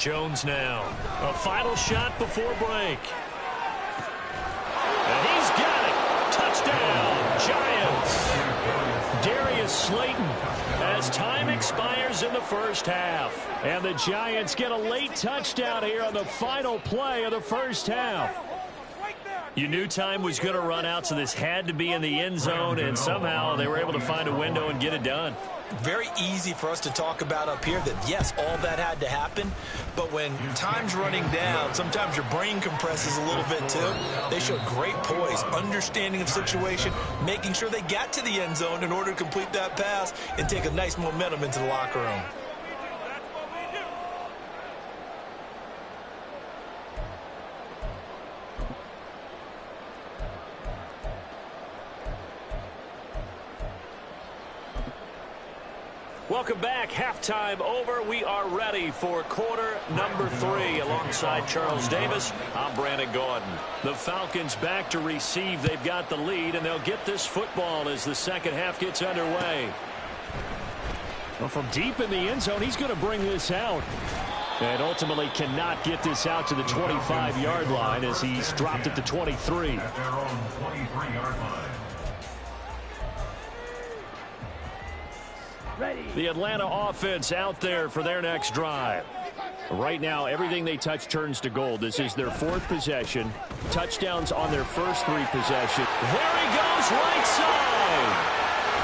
Jones now. A final shot before break. And he's got it. Touchdown, Giants. Darius Slayton as time expires in the first half. And the Giants get a late touchdown here on the final play of the first half. You knew time was going to run out, so this had to be in the end zone, and somehow they were able to find a window and get it done. Very easy for us to talk about up here that, yes, all that had to happen, but when time's running down, sometimes your brain compresses a little bit too. They showed great poise, understanding of situation, making sure they got to the end zone in order to complete that pass and take a nice momentum into the locker room. Welcome back. Halftime over. We are ready for quarter number 3. Alongside Charles Davis, I'm Brandon Gordon. The Falcons back to receive. They've got the lead, and they'll get this football as the second half gets underway. Well, from deep in the end zone, he's going to bring this out. And ultimately cannot get this out to the 25-yard line as he's dropped at the 23. At their own 23-yard line. The Atlanta offense out there for their next drive. Right now, everything they touch turns to gold. This is their 4th possession. Touchdowns on their first 3 possessions. There he goes, right side.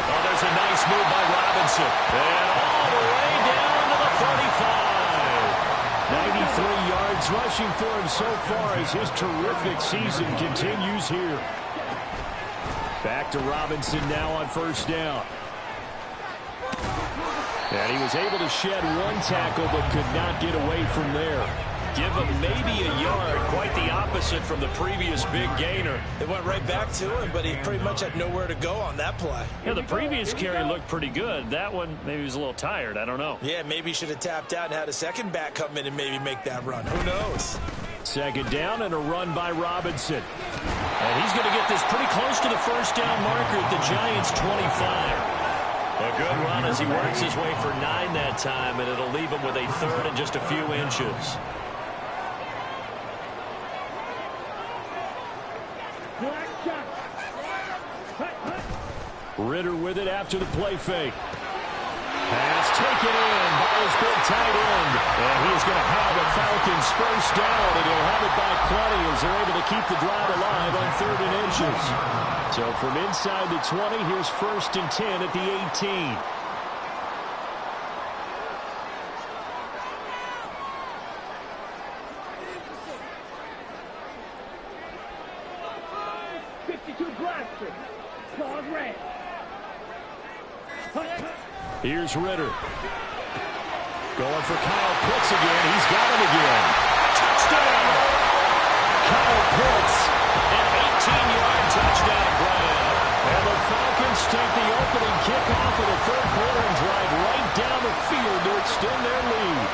Oh, there's a nice move by Robinson. And all the way down to the 45. 93 yards rushing for him so far as his terrific season continues here. Back to Robinson now on first down. And he was able to shed 1 tackle but could not get away from there. Give him maybe a yard, quite the opposite from the previous big gainer. It went right back to him, but he pretty much had nowhere to go on that play. Yeah, the previous carry looked pretty good. That one, maybe he was a little tired. I don't know. Yeah, maybe he should have tapped out and had a second back come in and maybe make that run. Who knows? Second down and a run by Robinson. And he's going to get this pretty close to the first down marker at the Giants' 25. A good run as he works his way for 9 that time, and it'll leave him with a third and just a few inches. Ritter with it after the play fake. Pass taken in by his big tight end. And he's going to have the Falcons first down, and he'll have it by plenty as they're able to keep the drive alive on 3rd and inches. So from inside the 20, here's 1st and 10 at the 18. Here's Ritter. Going for Kyle Pitts again. He's got him again. Touchdown! Kyle Pitts, an 18-yard touchdown grab. And the Falcons take the opening kickoff of the 3rd quarter and drive right down the field to extend their lead.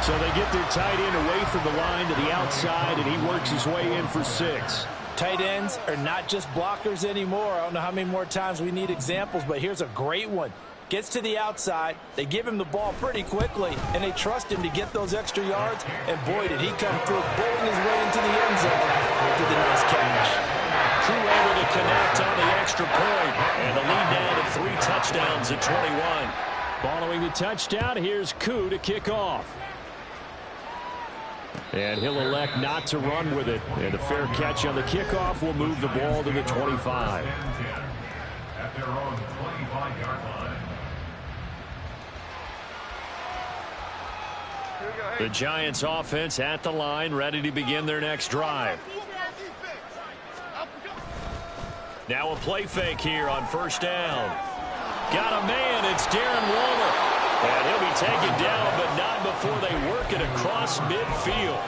So they get their tight end away from the line to the outside, and he works his way in for 6. Tight ends are not just blockers anymore. I don't know how many more times we need examples, but here's a great one. Gets to the outside, they give him the ball pretty quickly, and they trust him to get those extra yards, and boy, did he come through, bowling his way into the end zone with a nice catch. Crew able to connect on the extra point, and the lead now to 3 touchdowns at 21. Following the touchdown, here's Koo to kick off. And he'll elect not to run with it. And a fair catch on the kickoff will move the ball to the 25. At their own 25-yard line. The Giants offense at the line, ready to begin their next drive. Now a play fake here on first down. Got a man, it's Darren Waller. And he'll be taken down, but not before they work it across midfield.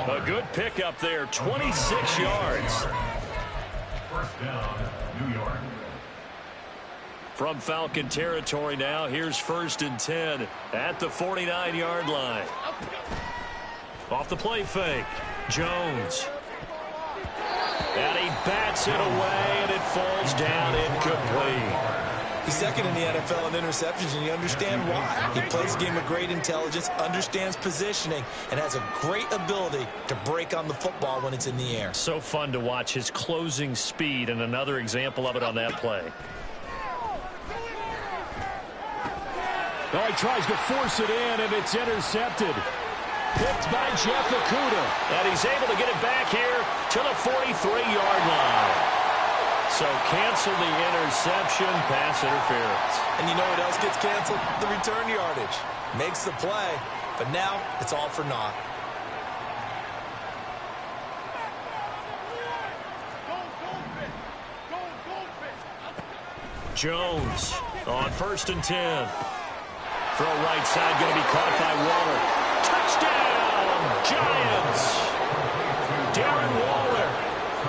A good pickup there, 26 yards. First down, New York. From Falcon territory now, here's 1st and 10 at the 49-yard line. Off the play fake, Jones. And he bats it away, and it falls down incomplete. He's second in the NFL in interceptions, and you understand why. He plays a game of great intelligence, understands positioning, and has a great ability to break on the football when it's in the air. So fun to watch his closing speed, and another example of it on that play. Oh, he tries to force it in, and it's intercepted. Picked by Jeff Okudah. And he's able to get it back here to the 43-yard line. So cancel the interception, pass interference. And you know what else gets canceled? The return yardage. Makes the play, but now it's all for naught. Jones on 1st and 10. Throw right side, going to be caught by Waller. Touchdown, Giants! Darren Waller,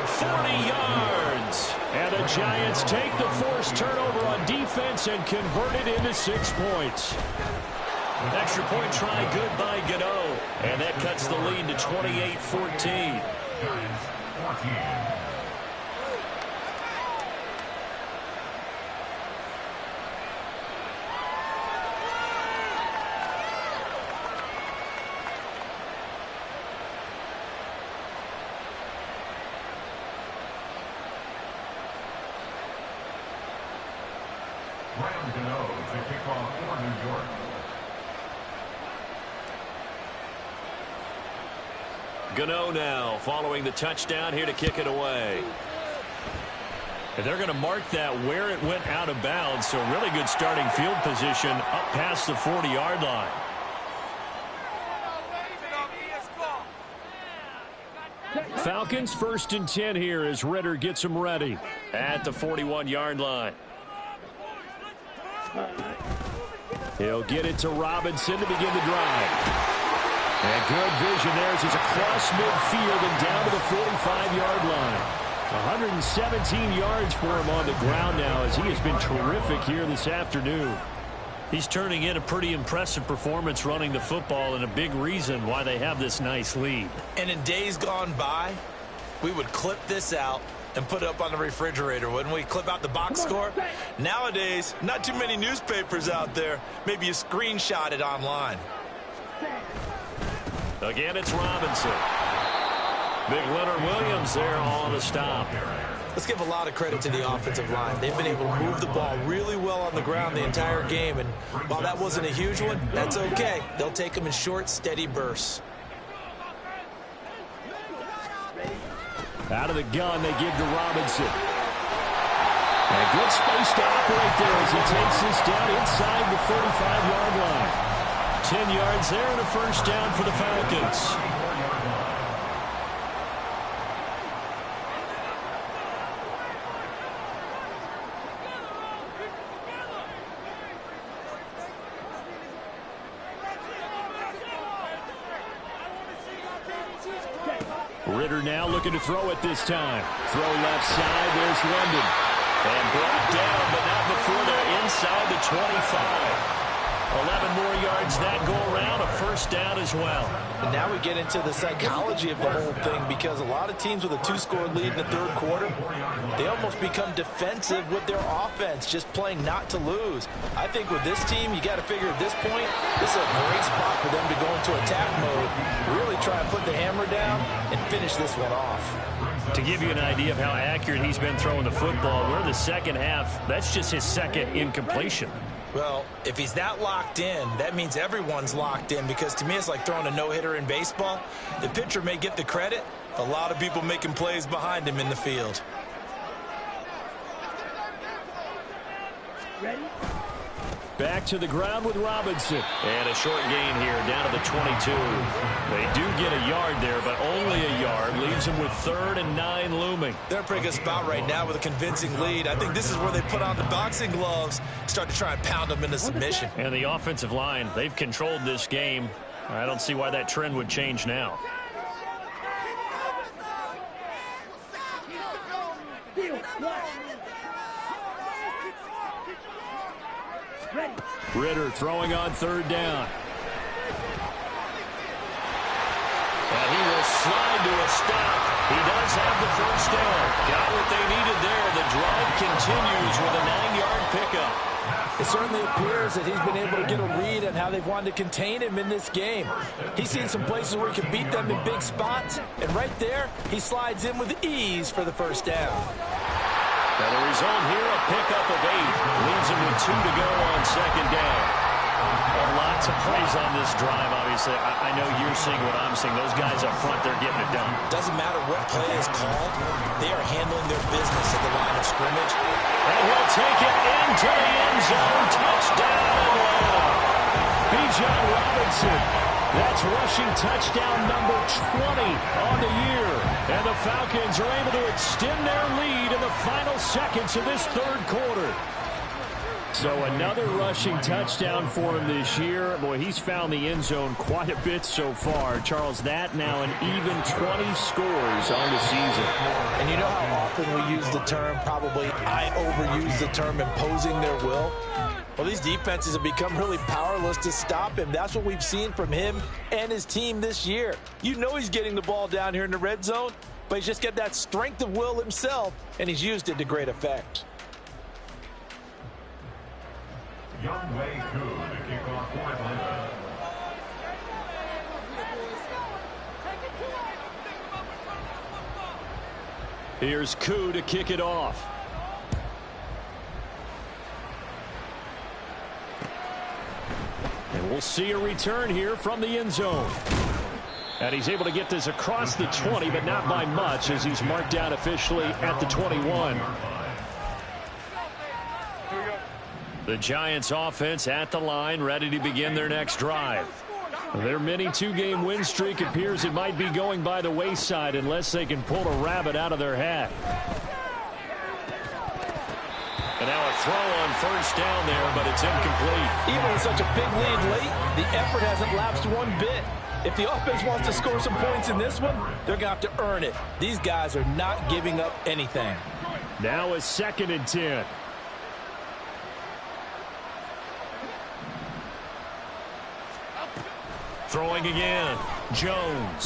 40 yards. And the Giants take the forced turnover on defense and convert it into 6 points. Extra point try, good by Gano. And that cuts the lead to 28-14. Giants 14. To kick off for New York. Gano now following the touchdown here to kick it away. And they're going to mark that where it went out of bounds, so really good starting field position up past the 40-yard line. Falcons 1st and 10 here as Ritter gets them ready. At the 41-yard line. He'll get it to Robinson to begin the drive. And good vision there as he's across midfield and down to the 45-yard line. 117 yards for him on the ground now as he has been terrific here this afternoon. He's turning in a pretty impressive performance running the football, and a big reason why they have this nice lead. And in days gone by, we would clip this out and put it up on the refrigerator, wouldn't we? Clip out the box score. Nowadays, not too many newspapers out there. Maybe you screenshot it online. Again, it's Robinson. Big Leonard Williams there on the stop. Let's give a lot of credit to the offensive line. They've been able to move the ball really well on the ground the entire game, and while that wasn't a huge one, that's okay. They'll take them in short, steady bursts. Out of the gun, they give to Robinson. And good space to operate there as he takes this down inside the 35-yard line. 10 yards there and a first down for the Falcons. Ritter now looking to throw it this time. Throw left side. There's London. And brought down, but not before they're inside the 25. 11 more yards that go around, a first down as well. And now we get into the psychology of the whole thing, because a lot of teams with a 2-score lead in the third quarter, they almost become defensive with their offense, just playing not to lose. I think with this team, you got to figure at this point, this is a great spot for them to go into attack mode, really try and put the hammer down and finish this one off. To give you an idea of how accurate he's been throwing the football, we're in the second half. That's just his second incompletion. Well, if he's that locked in, that means everyone's locked in, because to me it's like throwing a no-hitter in baseball. The pitcher may get the credit, a lot of people making plays behind him in the field. Back to the ground with Robinson. And a short gain here down to the 22. They do get a yard there, but only a yard. Leaves them with 3rd and 9 looming. They're in a pretty good spot right now with a convincing lead. I think this is where they put on the boxing gloves, start to try and pound them into submission. And the offensive line, they've controlled this game. I don't see why that trend would change now. Ritter throwing on 3rd down. And he will slide to a stop. He does have the first down. Got what they needed there. The drive continues with a 9-yard pickup. It certainly appears that he's been able to get a read on how they've wanted to contain him in this game. He's seen some places where he can beat them in big spots, and right there, he slides in with ease for the first down. Now the result here, a pickup of 8. Leaves him with 2 to go on second down. Lots of plays on this drive, obviously. I know you're seeing what I'm seeing. Those guys up front, they're getting it done. Doesn't matter what play is called. They are handling their business at the line of scrimmage. And he'll take it into the end zone. Touchdown. Bijan Robinson. That's rushing touchdown number 20 on the year. And the Falcons are able to extend their lead in the final seconds of this third quarter. So another rushing touchdown for him this year. Boy, he's found the end zone quite a bit so far. Charles, that now an even 20 scores on the season. And you know how often we use the term, probably I overuse the term, imposing their will? Well, these defenses have become really powerless to stop him. That's what we've seen from him and his team this year. You know he's getting the ball down here in the red zone, but he's just got that strength of will himself, and he's used it to great effect. Young Wei Koo to kick off for Atlanta. Here's Koo to kick it off. And we'll see a return here from the end zone. And he's able to get this across the 20, but not by much, as he's marked down officially at the 21. The Giants offense at the line, ready to begin their next drive. Their mini 2-game win streak appears it might be going by the wayside unless they can pull a rabbit out of their hat. And now a throw on first down there, but it's incomplete. Even with such a big lead late, the effort hasn't lapsed one bit. If the offense wants to score some points in this one, they're going to have to earn it. These guys are not giving up anything. Now a 2nd and 10. Throwing again. Jones.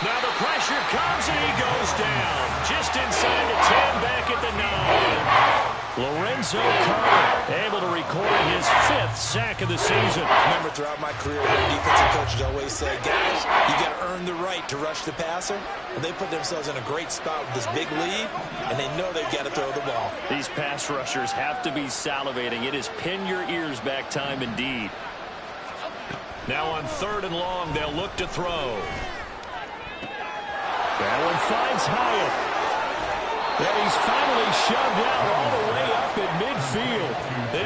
Now the pressure comes and he goes down. Just inside the 10, back at the 9. Lorenzo Carter able to record his 5th sack of the season. Remember, throughout my career, defensive coaches always say, guys, you got to earn the right to rush the passer. And they put themselves in a great spot with this big lead, and they know they've got to throw the ball. These pass rushers have to be salivating. It is pin your ears back time indeed. Now on 3rd and long, they'll look to throw. That one finds Hyatt. And he's finally shoved out all the way up at midfield.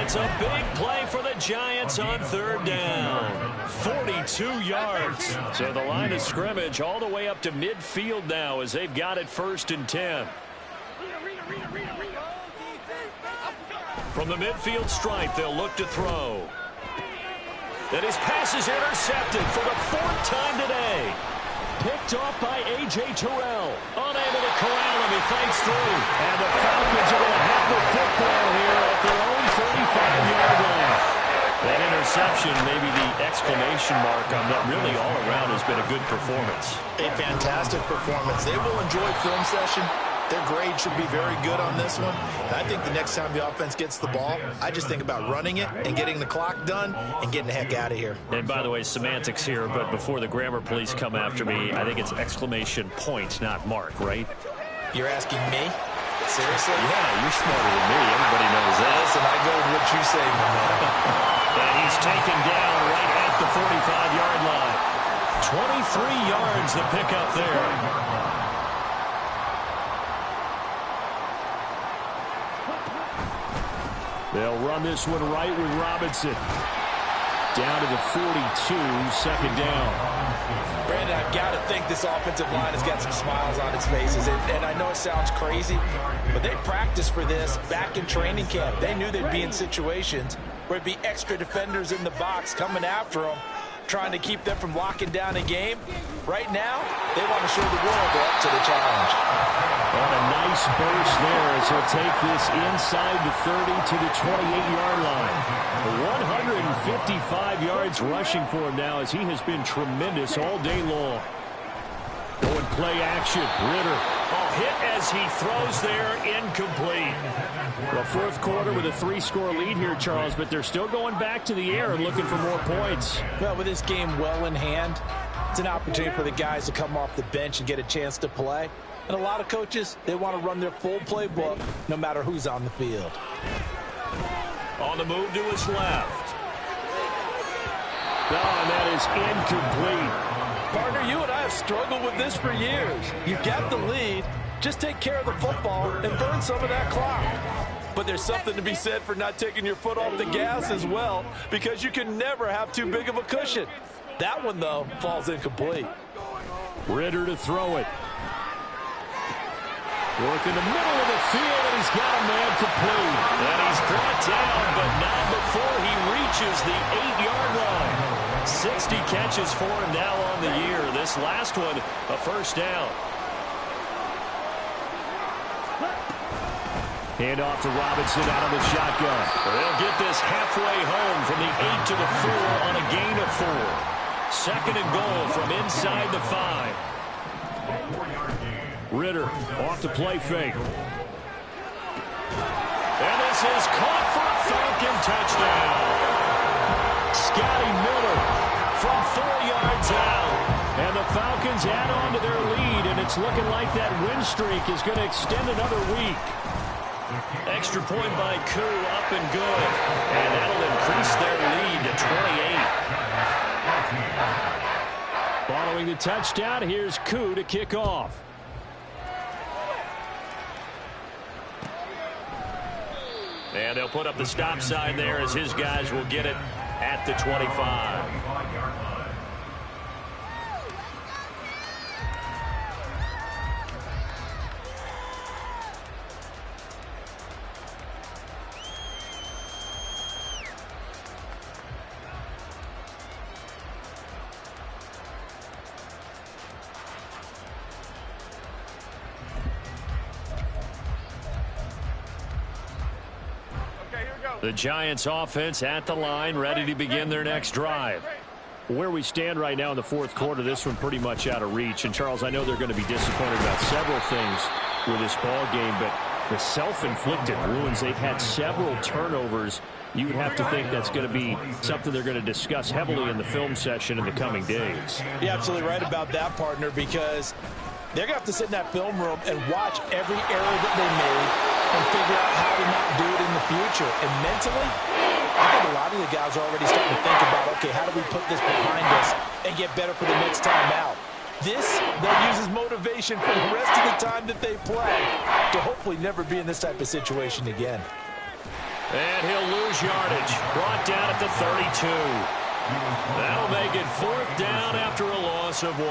It's a big play for the Giants on 3rd down. 42 yards. So the line of scrimmage all the way up to midfield now as they've got it 1st and 10. From the midfield stripe, they'll look to throw. And his pass is intercepted for the 4th time today. Picked off by A.J. Terrell. Unable to corral him. He fights through. And the Falcons are going to have the football here at their own 35-yard line. That interception, maybe the exclamation mark on that really all around has been a good performance. A fantastic performance. They will enjoy film session. Their grade should be very good on this one. And I think the next time the offense gets the ball, I just think about running it and getting the clock done and getting the heck out of here. And by the way, semantics here, but before the grammar police come after me, I think it's exclamation point, not mark, right? You're asking me? Seriously? Yeah, you're smarter than me. Everybody knows that. Listen, I go with what you say, my man. And he's taken down right at the 45-yard line. 23 yards the pickup there. They'll run this one right with Robinson. Down to the 42, 2nd down. Brandon, I've got to think this offensive line has got some smiles on its faces. And I know it sounds crazy, but they practiced for this back in training camp. They knew they'd be in situations where it'd be extra defenders in the box coming after them, trying to keep them from locking down a game. Right now, they want to show the world they're up to the challenge. And a nice burst there as he'll take this inside the 30 to the 28-yard line. 155 yards rushing for him now as he has been tremendous all day long. Going play action. Ritter. hit as he throws there, incomplete. Well, fourth quarter with a 3-score lead here, Charles, but they're still going back to the air and looking for more points. Well, with this game well in hand, it's an opportunity for the guys to come off the bench and get a chance to play. And a lot of coaches, they want to run their full playbook no matter who's on the field. On the move to his left. Oh, and that is incomplete. Partner, you and I have struggled with this for years. You've got the lead. Just take care of the football and burn some of that clock. But there's something to be said for not taking your foot off the gas as well, because you can never have too big of a cushion. That one, though, falls incomplete. Ritter to throw it. Work in the middle of the field, and he's got a man complete. And he's brought down, but not before he reaches the 8-yard line. 60 catches for him now on the year. This last one, a first down. Hand off to Robinson out of the shotgun. They'll get this halfway home from the 8 to the 4 on a gain of 4. Second and goal from inside the 5. Ritter off to play fake. And this is caught for a Falcon touchdown. Scotty Miller from 4 yards out. And the Falcons add on to their lead, and it's looking like that win streak is going to extend another week. Extra point by Koo, up and good. And that'll increase their lead to 28. Following the touchdown, here's Koo to kick off. And they'll put up the stop sign there as his guys will get it at the 25. The Giants offense at the line, ready to begin their next drive. Where we stand right now in the fourth quarter, this one pretty much out of reach. And, Charles, I know they're going to be disappointed about several things with this ball game, but the self-inflicted ruins, they've had several turnovers. You would have to think that's going to be something they're going to discuss heavily in the film session in the coming days. You're absolutely right about that, partner, because they're going to have to sit in that film room and watch every error that they made and figure out how to not do it in the future. And mentally, I think a lot of the guys are already starting to think about, okay, how do we put this behind us and get better for the next time out? This, they'll use as motivation for the rest of the time that they play to hopefully never be in this type of situation again. And he'll lose yardage. Brought down at the 32. That'll make it fourth down after a loss of 1.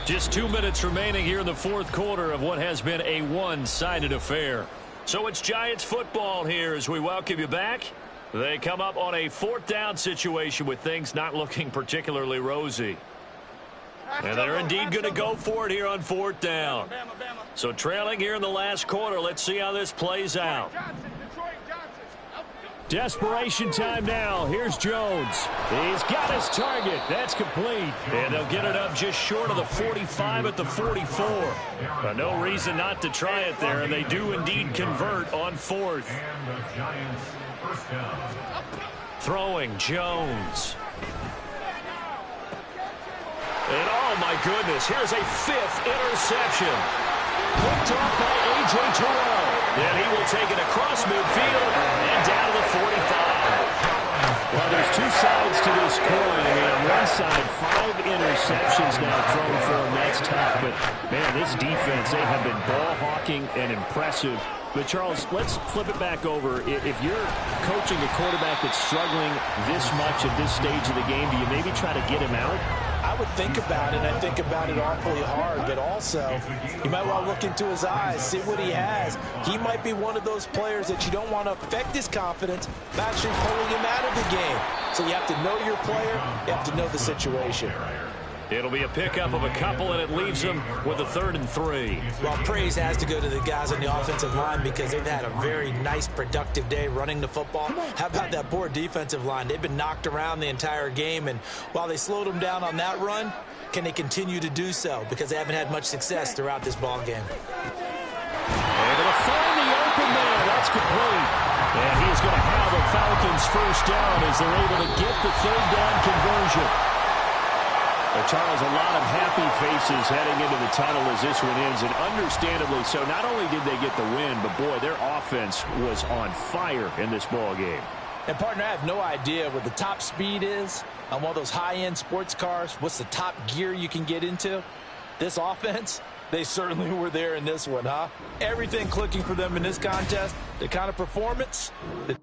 Just 2 minutes remaining here in the fourth quarter of what has been a one-sided affair. So it's Giants football here as we welcome you back. They come up on a fourth down situation with things not looking particularly rosy. And they're indeed going to go for it here on fourth down. So trailing here in the last quarter, let's see how this plays out. Desperation time now. Here's Jones. He's got his target. That's complete. And they'll get it up just short of the 45 at the 44. But no reason not to try it there, and they do indeed convert on fourth. Throwing Jones. And oh my goodness, here's a 5th interception. Picked off by A.J. Terrell. And he will take it across midfield and down to the 45. Well, there's two sides to this coin. I mean, on one side, 5 interceptions now thrown for him. That's tough. But, man, this defense, they have been ball hawking and impressive. But, Charles, let's flip it back over. If you're coaching a quarterback that's struggling this much at this stage of the game, do you maybe try to get him out? I would think about it, and I think about it awfully hard, but also you might want to look into his eyes, see what he has. He might be one of those players that you don't want to affect his confidence by actually pulling him out of the game. So you have to know your player, you have to know the situation. It'll be a pickup of a couple, and it leaves them with a 3rd and 3. Well, praise has to go to the guys on the offensive line because they've had a very nice, productive day running the football. How about that poor defensive line? They've been knocked around the entire game, and while they slowed them down on that run, can they continue to do so? Because they haven't had much success throughout this ball game. Able to find the open man. That's complete. And he is going to have the Falcons first down as they're able to get the 3rd down conversion. Well, Charles, a lot of happy faces heading into the tunnel as this one ends, and understandably so. Not only did they get the win, but, boy, their offense was on fire in this ball game. And, partner, I have no idea what the top speed is on one of those high-end sports cars. What's the top gear you can get into? This offense, they certainly were there in this one, huh? Everything clicking for them in this contest, the kind of performance, the